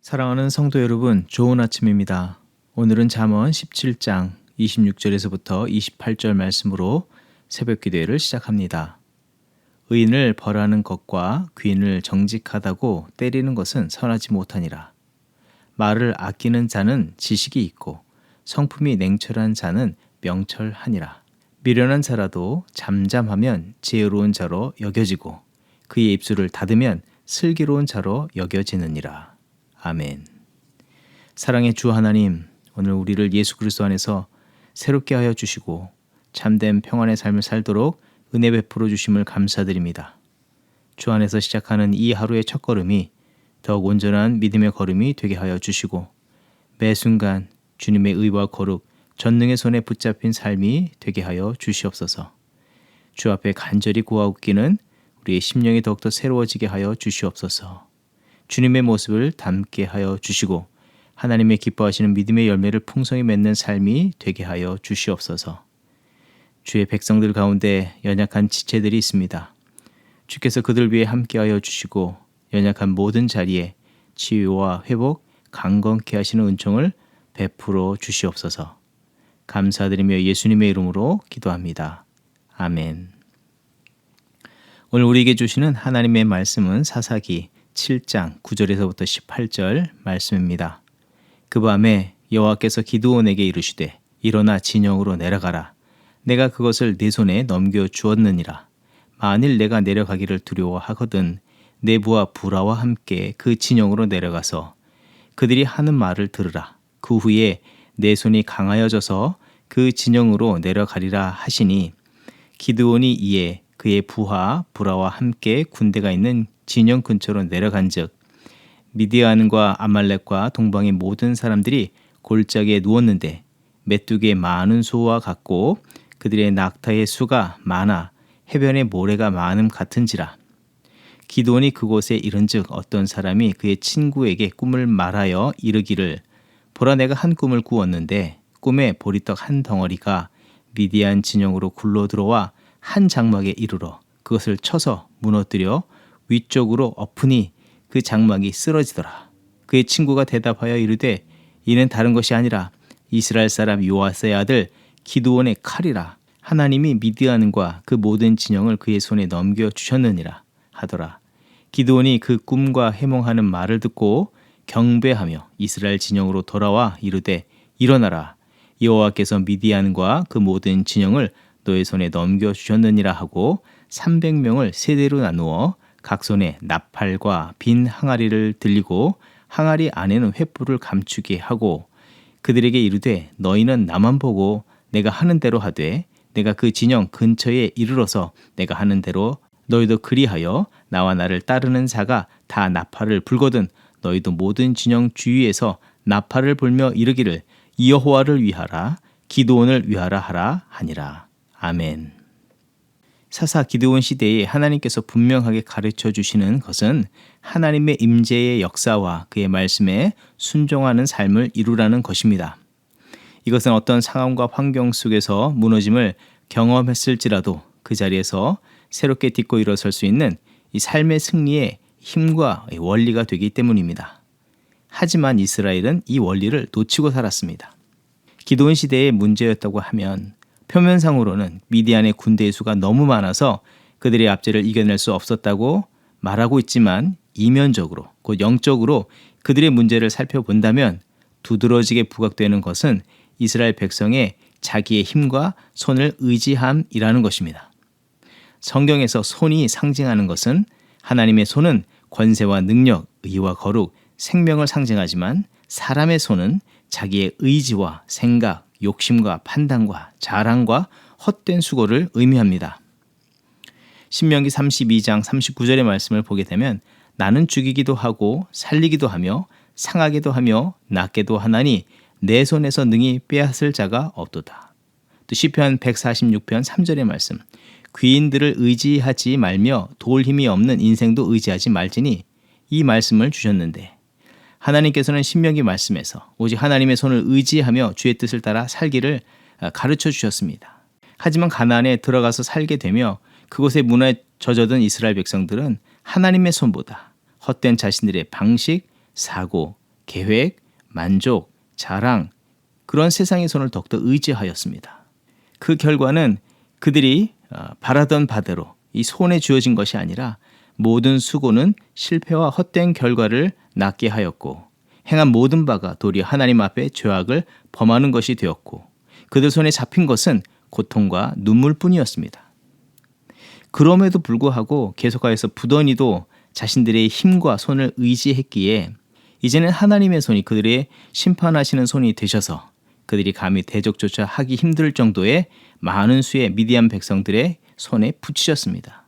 사랑하는 성도 여러분, 좋은 아침입니다. 오늘은 잠언 17장 26절에서부터 28절 말씀으로 새벽 기도회를 시작합니다. 의인을 벌하는 것과 귀인을 정직하다고 때리는 것은 선하지 못하니라. 말을 아끼는 자는 지식이 있고 성품이 냉철한 자는 명철하니라. 미련한 자라도 잠잠하면 지혜로운 자로 여겨지고 그의 입술을 닫으면 슬기로운 자로 여겨지느니라. 아멘. 사랑의 주 하나님, 오늘 우리를 예수 그리스도 안에서 새롭게 하여 주시고 참된 평안의 삶을 살도록 은혜 베풀어 주심을 감사드립니다. 주 안에서 시작하는 이 하루의 첫걸음이 더욱 온전한 믿음의 걸음이 되게 하여 주시고 매 순간 주님의 의와 거룩, 전능의 손에 붙잡힌 삶이 되게 하여 주시옵소서. 주 앞에 간절히 구하옵기는 우리의 심령이 더욱더 새로워지게 하여 주시옵소서. 주님의 모습을 담게 하여 주시고 하나님의 기뻐하시는 믿음의 열매를 풍성히 맺는 삶이 되게 하여 주시옵소서. 주의 백성들 가운데 연약한 지체들이 있습니다. 주께서 그들 위해 함께하여 주시고 연약한 모든 자리에 치유와 회복, 강건케 하시는 은총을 베풀어 주시옵소서. 감사드리며 예수님의 이름으로 기도합니다. 아멘. 오늘 우리에게 주시는 하나님의 말씀은 사사기 7장 9절에서부터 18절 말씀입니다. 그 밤에 여호와께서 기드온에게 이르시되 일어나 진영으로 내려가라. 내가 그것을 네 손에 넘겨 주었느니라. 만일 내가 내려가기를 두려워하거든 네부와 부라와 함께 그 진영으로 내려가서 그들이 하는 말을 들으라. 그 후에 내 손이 강하여져서 그 진영으로 내려가리라 하시니 기드온이 이에 그의 부하 부라와 함께 군대가 있는 진영 근처로 내려간즉 미디안과 아말렉과 동방의 모든 사람들이 골짜기에 누웠는데 메뚜기의 많은 수와 같고 그들의 낙타의 수가 많아 해변의 모래가 많음 같은지라. 기드온이 그곳에 이른즉 어떤 사람이 그의 친구에게 꿈을 말하여 이르기를 보라 내가 한 꿈을 꾸었는데 꿈에 보리떡 한 덩어리가 미디안 진영으로 굴러 들어와 한 장막에 이르러 그것을 쳐서 무너뜨려 위쪽으로 엎으니 그 장막이 쓰러지더라. 그의 친구가 대답하여 이르되 이는 다른 것이 아니라 이스라엘 사람 요아스의 아들 기드온의 칼이라. 하나님이 미드안과 그 모든 진영을 그의 손에 넘겨주셨느니라 하더라. 기드온이 그 꿈과 해몽하는 말을 듣고 경배하며 이스라엘 진영으로 돌아와 이르되 일어나라. 여호와께서 미디안과 그 모든 진영을 너의 손에 넘겨주셨느니라 하고 300명을 세대로 나누어 각 손에 나팔과 빈 항아리를 들리고 항아리 안에는 횃불을 감추게 하고 그들에게 이르되 너희는 나만 보고 내가 하는 대로 하되 내가 그 진영 근처에 이르러서 내가 하는 대로 너희도 그리하여 나와 나를 따르는 자가 다 나팔을 불거든 너희도 모든 진영 주위에서 나팔을 불며 이르기를 여호와를 위하라 기드온을 위하라 하라 하니라. 아멘. 사사 기드온 시대에 하나님께서 분명하게 가르쳐 주시는 것은 하나님의 임재의 역사와 그의 말씀에 순종하는 삶을 이루라는 것입니다. 이것은 어떤 상황과 환경 속에서 무너짐을 경험했을지라도 그 자리에서 새롭게 딛고 일어설 수 있는 이 삶의 승리의 힘과 원리가 되기 때문입니다. 하지만 이스라엘은 이 원리를 놓치고 살았습니다. 기드온 시대의 문제였다고 하면 표면상으로는 미디안의 군대의 수가 너무 많아서 그들의 압제를 이겨낼 수 없었다고 말하고 있지만 이면적으로 곧 영적으로 그들의 문제를 살펴본다면 두드러지게 부각되는 것은 이스라엘 백성의 자기의 힘과 손을 의지함이라는 것입니다. 성경에서 손이 상징하는 것은 하나님의 손은 권세와 능력, 의와 거룩, 생명을 상징하지만 사람의 손은 자기의 의지와 생각, 욕심과 판단과 자랑과 헛된 수고를 의미합니다. 신명기 32장 39절의 말씀을 보게 되면 나는 죽이기도 하고 살리기도 하며 상하기도 하며 낫게도 하나니 내 손에서 능히 빼앗을 자가 없도다. 또 시편 146편 3절의 말씀 귀인들을 의지하지 말며 도울 힘이 없는 인생도 의지하지 말지니 이 말씀을 주셨는데 하나님께서는 신명기 말씀에서 오직 하나님의 손을 의지하며 주의 뜻을 따라 살기를 가르쳐 주셨습니다. 하지만 가나안에 들어가서 살게 되며 그곳의 문화에 젖어든 이스라엘 백성들은 하나님의 손보다 헛된 자신들의 방식, 사고, 계획, 만족, 자랑, 그런 세상의 손을 더욱더 의지하였습니다. 그 결과는 그들이 바라던 바대로 이 손에 주어진 것이 아니라 모든 수고는 실패와 헛된 결과를 낳게 하였고 행한 모든 바가 도리어 하나님 앞에 죄악을 범하는 것이 되었고 그들 손에 잡힌 것은 고통과 눈물뿐이었습니다. 그럼에도 불구하고 계속하여서 부더니도 자신들의 힘과 손을 의지했기에 이제는 하나님의 손이 그들의 심판하시는 손이 되셔서 그들이 감히 대적조차 하기 힘들 정도의 많은 수의 미디안 백성들의 손에 붙이셨습니다.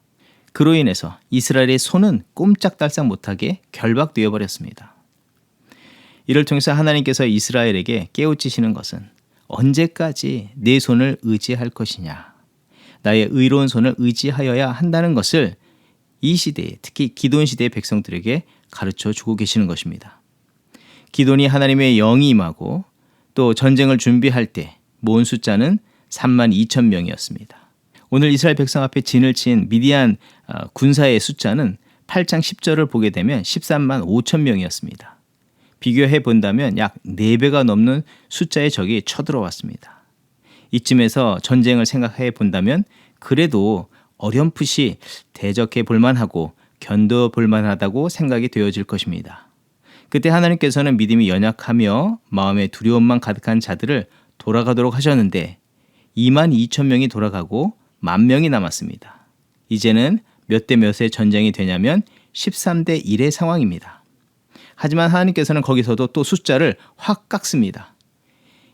그로 인해서 이스라엘의 손은 꼼짝달싹 못하게 결박되어 버렸습니다. 이를 통해서 하나님께서 이스라엘에게 깨우치시는 것은 언제까지 내 손을 의지할 것이냐, 나의 의로운 손을 의지하여야 한다는 것을 이 시대에, 특히 기드온 시대의 백성들에게 가르쳐 주고 계시는 것입니다. 기드온이 하나님의 영이 임하고 또 전쟁을 준비할 때 모은 숫자는 32,000명이었습니다. 오늘 이스라엘 백성 앞에 진을 친 미디안 군사의 숫자는 8장 10절을 보게 되면 135,000명이었습니다. 비교해 본다면 약 4배가 넘는 숫자의 적이 쳐들어왔습니다. 이쯤에서 전쟁을 생각해 본다면 그래도 어렴풋이 대적해 볼만하고 견뎌 볼만하다고 생각이 되어질 것입니다. 그때 하나님께서는 믿음이 연약하며 마음에 두려움만 가득한 자들을 돌아가도록 하셨는데 22,000명이 돌아가고 10,000명이 남았습니다. 이제는 몇 대 몇의 전쟁이 되냐면 13대 1의 상황입니다. 하지만 하나님께서는 거기서도 또 숫자를 확 깎습니다.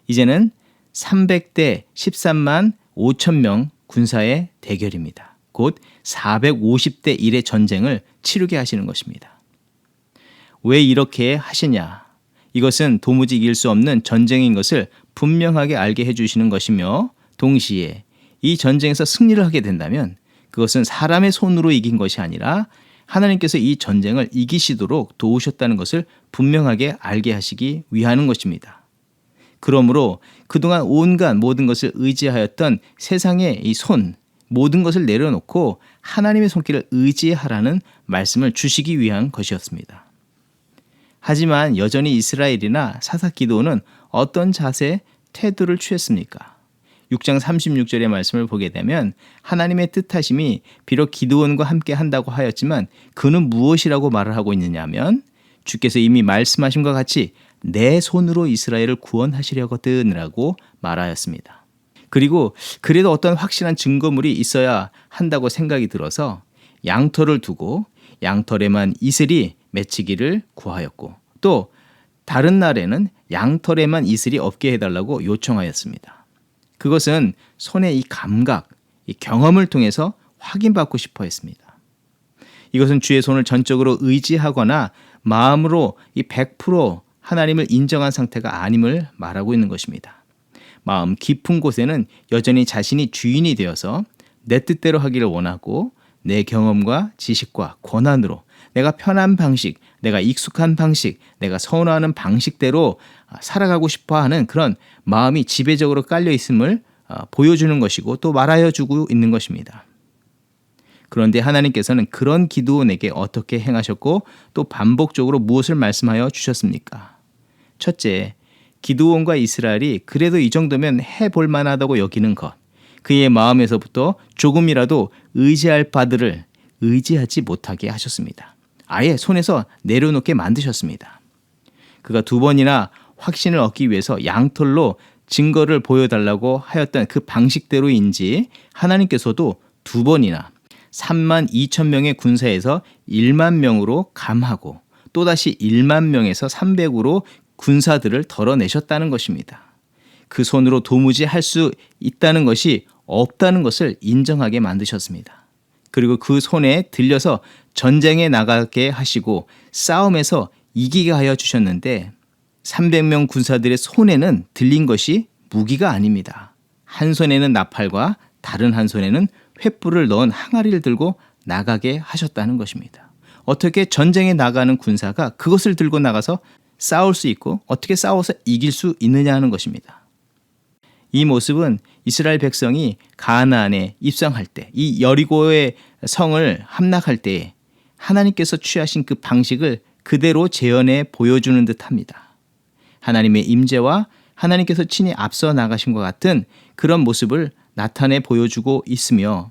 이제는 300대 13만 5천 군사의 대결입니다. 곧 450대 1의 전쟁을 치르게 하시는 것입니다. 왜 이렇게 하시냐? 이것은 도무지 이길 수 없는 전쟁인 것을 분명하게 알게 해주시는 것이며 동시에 이 전쟁에서 승리를 하게 된다면 그것은 사람의 손으로 이긴 것이 아니라 하나님께서 이 전쟁을 이기시도록 도우셨다는 것을 분명하게 알게 하시기 위하는 것입니다. 그러므로 그동안 온갖 모든 것을 의지하였던 세상의 이 손, 모든 것을 내려놓고 하나님의 손길을 의지하라는 말씀을 주시기 위한 것이었습니다. 하지만 여전히 이스라엘이나 사사 기드온은 어떤 자세, 태도를 취했습니까? 6장 36절의 말씀을 보게 되면 하나님의 뜻하심이 비록 기드온과 함께 한다고 하였지만 그는 무엇이라고 말을 하고 있느냐 하면 주께서 이미 말씀하신 것 같이 내 손으로 이스라엘을 구원하시려거든이라고 말하였습니다. 그리고 그래도 어떤 확실한 증거물이 있어야 한다고 생각이 들어서 양털을 두고 양털에만 이슬이 맺히기를 구하였고 또 다른 날에는 양털에만 이슬이 없게 해달라고 요청하였습니다. 그것은 손의 이 감각, 이 경험을 통해서 확인받고 싶어 했습니다. 이것은 주의 손을 전적으로 의지하거나 마음으로 이 100% 하나님을 인정한 상태가 아님을 말하고 있는 것입니다. 마음 깊은 곳에는 여전히 자신이 주인이 되어서 내 뜻대로 하기를 원하고 내 경험과 지식과 권한으로 내가 편한 방식, 내가 익숙한 방식, 내가 선호하는 방식대로 살아가고 싶어하는 그런 마음이 지배적으로 깔려 있음을 보여주는 것이고 또 말하여 주고 있는 것입니다. 그런데 하나님께서는 그런 기드온에게 어떻게 행하셨고 또 반복적으로 무엇을 말씀하여 주셨습니까? 첫째, 기드온과 이스라엘이 그래도 이 정도면 해볼 만하다고 여기는 것, 그의 마음에서부터 조금이라도 의지할 바들을 의지하지 못하게 하셨습니다. 아예 손에서 내려놓게 만드셨습니다. 그가 2번이나 확신을 얻기 위해서 양털로 증거를 보여달라고 하였던 그 방식대로인지 하나님께서도 2번이나 32,000명의 군사에서 1만 명으로 감하고 또다시 1만 명에서 300으로 군사들을 덜어내셨다는 것입니다. 그 손으로 도무지 할 수 있다는 것이 없다는 것을 인정하게 만드셨습니다. 그리고 그 손에 들려서 전쟁에 나가게 하시고 싸움에서 이기게 하여 주셨는데 300명 군사들의 손에는 들린 것이 무기가 아닙니다. 한 손에는 나팔과 다른 한 손에는 횃불을 넣은 항아리를 들고 나가게 하셨다는 것입니다. 어떻게 전쟁에 나가는 군사가 그것을 들고 나가서 싸울 수 있고 어떻게 싸워서 이길 수 있느냐 하는 것입니다. 이 모습은 이스라엘 백성이 가나안에 입성할 때, 이 여리고의 성을 함락할 때 하나님께서 취하신 그 방식을 그대로 재현해 보여주는 듯합니다. 하나님의 임재와 하나님께서 친히 앞서 나가신 것 같은 그런 모습을 나타내 보여주고 있으며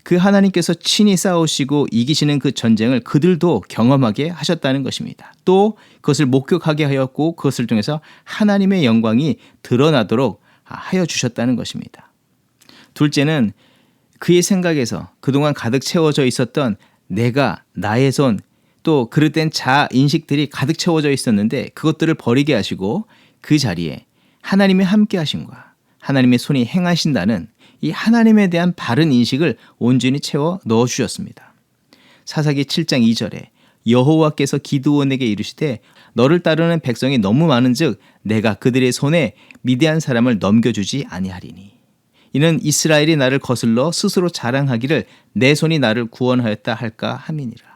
그 하나님께서 친히 싸우시고 이기시는 그 전쟁을 그들도 경험하게 하셨다는 것입니다. 또 그것을 목격하게 하였고 그것을 통해서 하나님의 영광이 드러나도록 하여 주셨다는 것입니다. 둘째는 그의 생각에서 그동안 가득 채워져 있었던 내가, 나의 손, 또 그릇된 자아 인식들이 가득 채워져 있었는데 그것들을 버리게 하시고 그 자리에 하나님의 함께 하심과 하나님의 손이 행하신다는 이 하나님에 대한 바른 인식을 온전히 채워 넣어주셨습니다. 사사기 7장 2절에 여호와께서 기드온에게 이르시되 너를 따르는 백성이 너무 많은즉 내가 그들의 손에 미디안 사람을 넘겨주지 아니하리니 이는 이스라엘이 나를 거슬러 스스로 자랑하기를 내 손이 나를 구원하였다 할까 함이니라.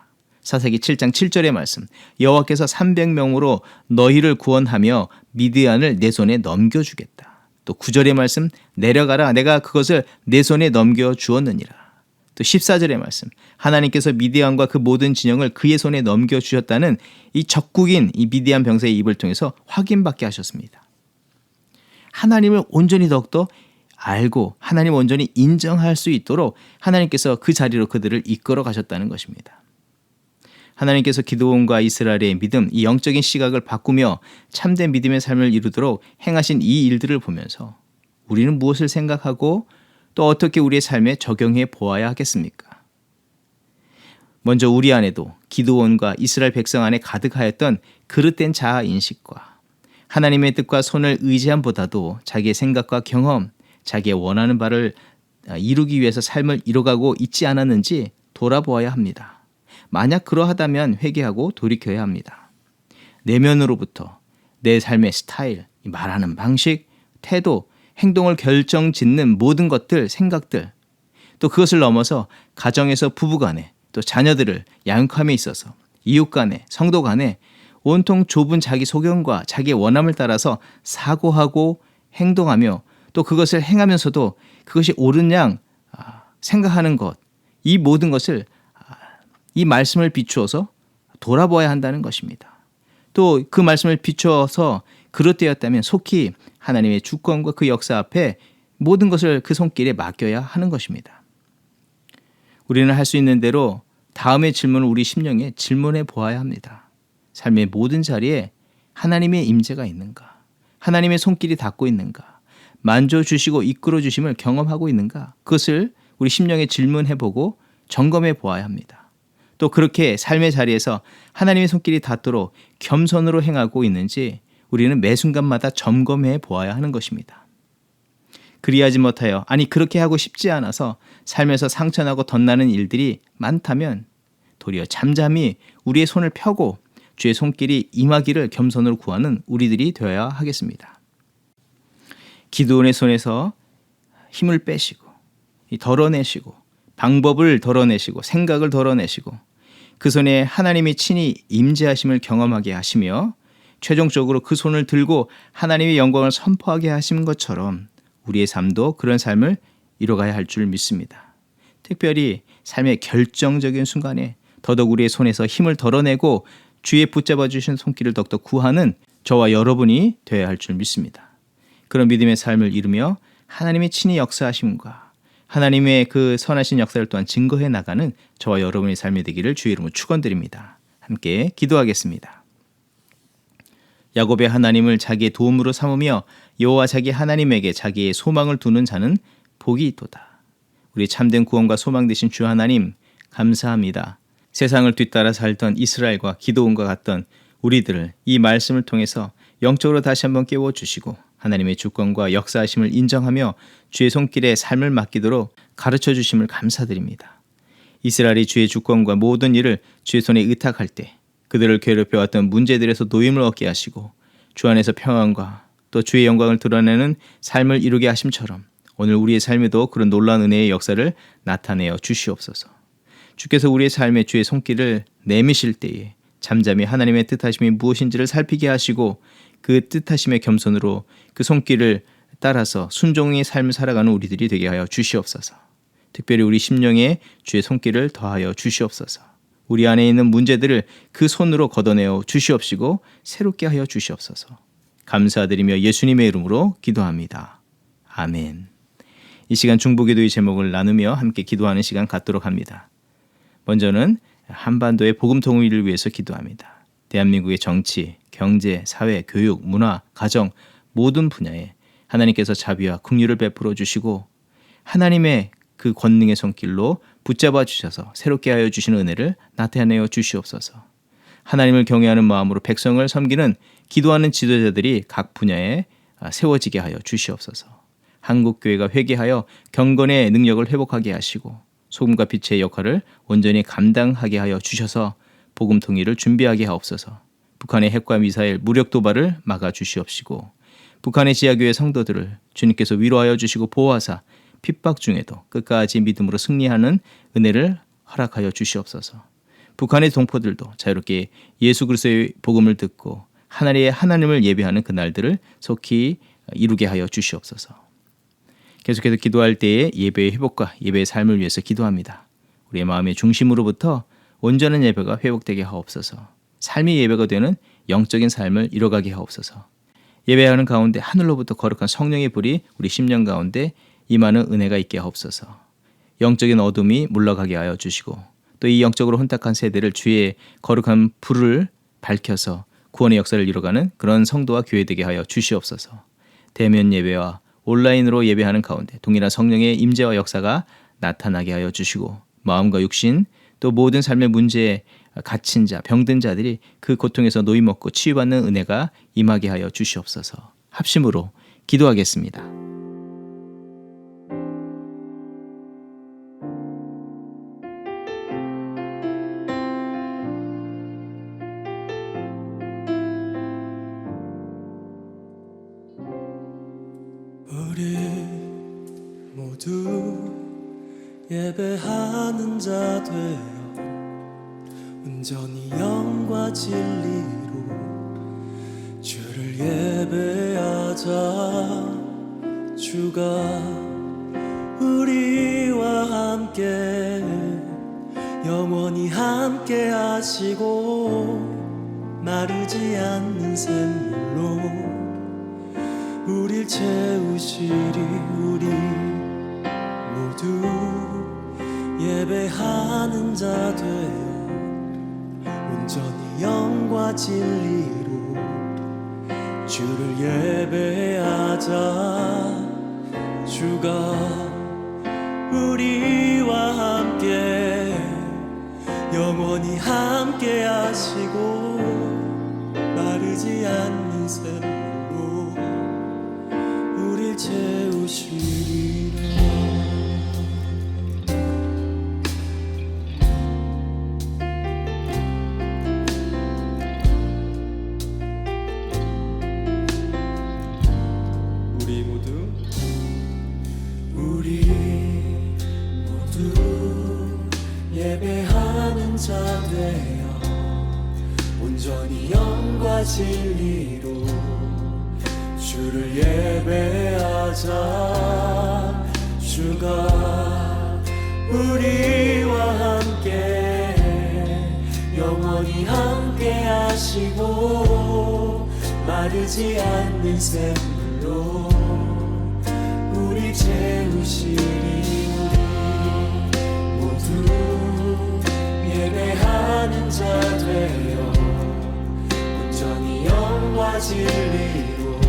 사사기 7장 7절의 말씀 여호와께서 300명으로 너희를 구원하며 미디안을 내 손에 넘겨주겠다. 또 9절의 말씀 내려가라 내가 그것을 내 손에 넘겨주었느니라. 또 14절의 말씀 하나님께서 미디안과 그 모든 진영을 그의 손에 넘겨주셨다는 이 적국인 이 미디안 병사의 입을 통해서 확인받게 하셨습니다. 하나님을 온전히 더욱더 알고 하나님 온전히 인정할 수 있도록 하나님께서 그 자리로 그들을 이끌어 가셨다는 것입니다. 하나님께서 기드온과 이스라엘의 믿음, 이 영적인 시각을 바꾸며 참된 믿음의 삶을 이루도록 행하신 이 일들을 보면서 우리는 무엇을 생각하고 또 어떻게 우리의 삶에 적용해 보아야 하겠습니까? 먼저 우리 안에도 기드온과 이스라엘 백성 안에 가득하였던 그릇된 자아 인식과 하나님의 뜻과 손을 의지함보다도 자기의 생각과 경험, 자기의 원하는 바를 이루기 위해서 삶을 이뤄가고 있지 않았는지 돌아보아야 합니다. 만약 그러하다면 회개하고 돌이켜야 합니다. 내면으로부터 내 삶의 스타일, 말하는 방식, 태도, 행동을 결정짓는 모든 것들, 생각들, 또 그것을 넘어서 가정에서 부부간에 또 자녀들을 양육함에 있어서 이웃간에, 성도간에 온통 좁은 자기 소견과 자기의 원함을 따라서 사고하고 행동하며 또 그것을 행하면서도 그것이 옳은 양 생각하는 것, 이 모든 것을 이 말씀을 비추어서 돌아보아야 한다는 것입니다. 또 그 말씀을 비추어서 그릇되었다면 속히 하나님의 주권과 그 역사 앞에 모든 것을 그 손길에 맡겨야 하는 것입니다. 우리는 할 수 있는 대로 다음의 질문을 우리 심령에 질문해 보아야 합니다. 삶의 모든 자리에 하나님의 임재가 있는가? 하나님의 손길이 닿고 있는가? 만져주시고 이끌어주심을 경험하고 있는가? 그것을 우리 심령에 질문해 보고 점검해 보아야 합니다. 또 그렇게 삶의 자리에서 하나님의 손길이 닿도록 겸손으로 행하고 있는지 우리는 매 순간마다 점검해 보아야 하는 것입니다. 그리하지 못하여 그렇게 하고 싶지 않아서 삶에서 상처나고 덧나는 일들이 많다면 도리어 잠잠히 우리의 손을 펴고 주의 손길이 임하기를 겸손으로 구하는 우리들이 되어야 하겠습니다. 기드온의 손에서 힘을 빼시고 덜어내시고 방법을 덜어내시고 생각을 덜어내시고 그 손에 하나님이 친히 임재하심을 경험하게 하시며 최종적으로 그 손을 들고 하나님의 영광을 선포하게 하신 것처럼 우리의 삶도 그런 삶을 이뤄가야 할 줄 믿습니다. 특별히 삶의 결정적인 순간에 더더욱 우리의 손에서 힘을 덜어내고 주의 붙잡아 주신 손길을 더욱더 구하는 저와 여러분이 되어야 할 줄 믿습니다. 그런 믿음의 삶을 이루며 하나님의 친히 역사하심과 하나님의 그 선하신 역사를 또한 증거해 나가는 저와 여러분의 삶이 되기를 주의 이름으로 축원드립니다. 함께 기도하겠습니다. 야곱의 하나님을 자기의 도움으로 삼으며 여호와 자기 하나님에게 자기의 소망을 두는 자는 복이 있도다. 우리 참된 구원과 소망 되신 주 하나님 감사합니다. 세상을 뒤따라 살던 이스라엘과 기드온과 같던 우리들을 이 말씀을 통해서 영적으로 다시 한번 깨워주시고 하나님의 주권과 역사하심을 인정하며 주의 손길에 삶을 맡기도록 가르쳐 주심을 감사드립니다. 이스라엘이 주의 주권과 모든 일을 주의 손에 의탁할 때 그들을 괴롭혀왔던 문제들에서 노임을 얻게 하시고 주 안에서 평안과 또 주의 영광을 드러내는 삶을 이루게 하심처럼 오늘 우리의 삶에도 그런 놀라운 은혜의 역사를 나타내어 주시옵소서. 주께서 우리의 삶에 주의 손길을 내미실 때에 잠잠히 하나님의 뜻하심이 무엇인지를 살피게 하시고 그 뜻하심의 겸손으로 그 손길을 따라서 순종의 삶을 살아가는 우리들이 되게 하여 주시옵소서. 특별히 우리 심령에 주의 손길을 더하여 주시옵소서. 우리 안에 있는 문제들을 그 손으로 걷어내어 주시옵시고 새롭게 하여 주시옵소서. 감사드리며 예수님의 이름으로 기도합니다. 아멘. 이 시간 중보기도의 제목을 나누며 함께 기도하는 시간 갖도록 합니다. 먼저는 한반도의 복음 통일을 위해서 기도합니다. 대한민국의 정치, 경제, 사회, 교육, 문화, 가정 모든 분야에 하나님께서 자비와 긍휼을 베풀어 주시고 하나님의 그 권능의 손길로 붙잡아 주셔서 새롭게 하여 주시는 은혜를 나타내어 주시옵소서. 하나님을 경외하는 마음으로 백성을 섬기는 기도하는 지도자들이 각 분야에 세워지게 하여 주시옵소서. 한국교회가 회개하여 경건의 능력을 회복하게 하시고 소금과 빛의 역할을 온전히 감당하게 하여 주셔서 복음 통일을 준비하게 하옵소서. 북한의 핵과 미사일, 무력 도발을 막아 주시옵시고 북한의 지하교회 성도들을 주님께서 위로하여 주시고 보호하사 핍박 중에도 끝까지 믿음으로 승리하는 은혜를 허락하여 주시옵소서. 북한의 동포들도 자유롭게 예수 그리스도의 복음을 듣고 하나님을 예배하는 그날들을 속히 이루게 하여 주시옵소서. 계속해서 기도할 때에 예배의 회복과 예배의 삶을 위해서 기도합니다. 우리의 마음의 중심으로부터 온전한 예배가 회복되게 하옵소서. 삶이 예배가 되는 영적인 삶을 이뤄가게 하옵소서. 예배하는 가운데 하늘로부터 거룩한 성령의 불이 우리 심령 가운데 임하는 은혜가 있게 하옵소서. 영적인 어둠이 물러가게 하여 주시고 또 이 영적으로 혼탁한 세대를 주의 거룩한 불을 밝혀서 구원의 역사를 이뤄가는 그런 성도와 교회 되게 하여 주시옵소서. 대면 예배와 온라인으로 예배하는 가운데 동일한 성령의 임재와 역사가 나타나게 하여 주시고 마음과 육신 또 모든 삶의 문제에 갇힌 자, 병든 자들이 그 고통에서 노임먹고 치유받는 은혜가 임하게 하여 주시옵소서. 합심으로 기도하겠습니다. 우리 모두 예배하는 자 되어 온전히 영과 진리로 주를 예배하자. 주가 우리와 함께 영원히 함께 하시고 마르지 않는 샘물로 우릴 채우시리. 우리 모두 예배하는 자 되어 온전히 영과 진리로 주를 예배하자. 주가 우리와 함께 영원히 함께 하시고 마르지 않는 샘물로 우릴 채우시리라. 우리 모두 예배하는 자 되어 온전히 영과 진리로 주를 예배하자. 주가 우리와 함께 영원히 함께 하시고 마르지 않는 샘물로 우리 채우시리. 우리 모두 예배하는 자 되어 온전히 영과 진리로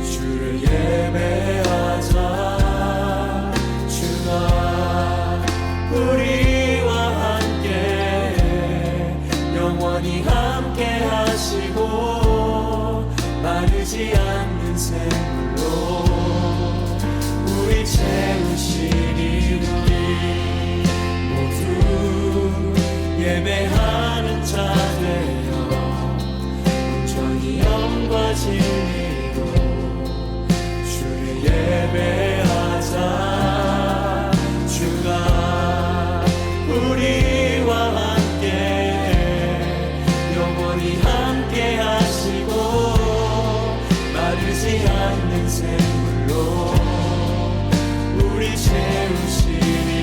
주를 예배하자. 주가 우리와 함께 영원히 함께 하시고 마르지 않는 샘물로 우리 채우시리. 우리 모두 예배하는 자 되어 온전히 영과 진리로 주를 예배하자. 주가 우리와 함께 영원히 함께 하시고 마르지 않는 샘물로 우리 채우시리라.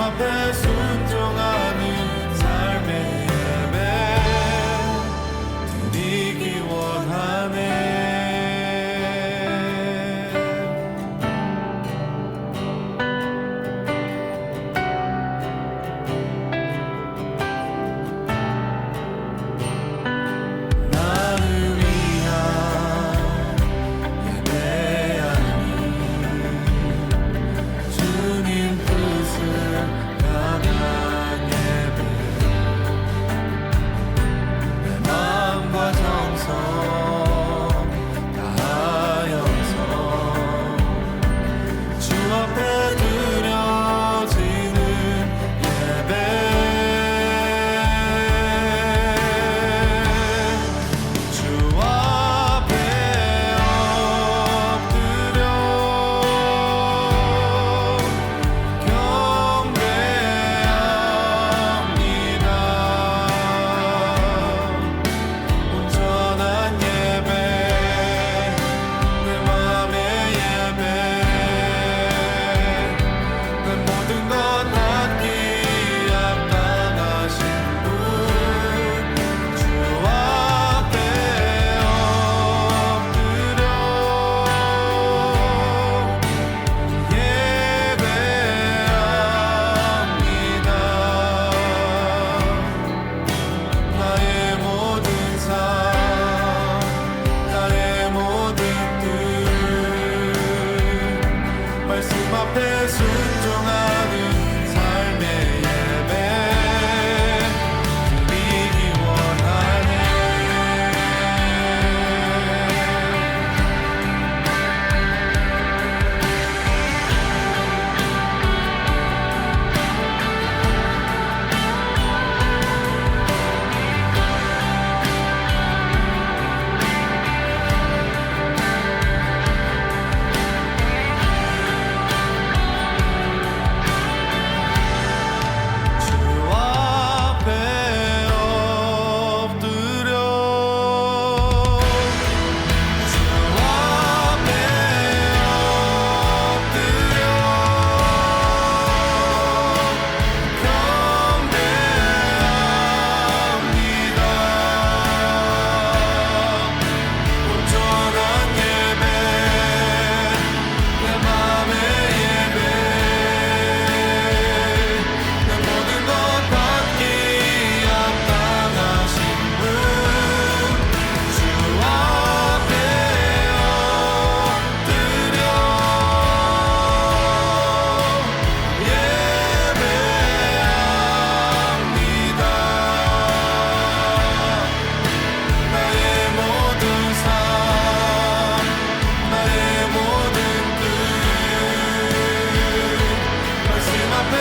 앞에 순종하는 삶의 예배 드리기 원하네. 나를 위한 예배하니 주님 뜻을 향한 예배 내 마음과 정성 다하여서 주 앞에 드려지는 예배 주 앞에 엎드려 경배합니다. 온전한 예배 내 맘의 예배 내 모든 것 받기 합당하신 분 주 앞에 엎드려 예배합니다. 나의 모든 삶 나의 모든 뜻 말씀 앞에 순종하는 삶의 예배 드리기 원하네. 주 앞에 엎드려 주 앞에 엎드려 경배합니다. 온전한 예배 내 맘의 예배 내 모든 것 받기 합당하신 분 주 앞에 엎드려 예배합니다. 나의 모든 삶 나의 모든 뜻 말씀 앞에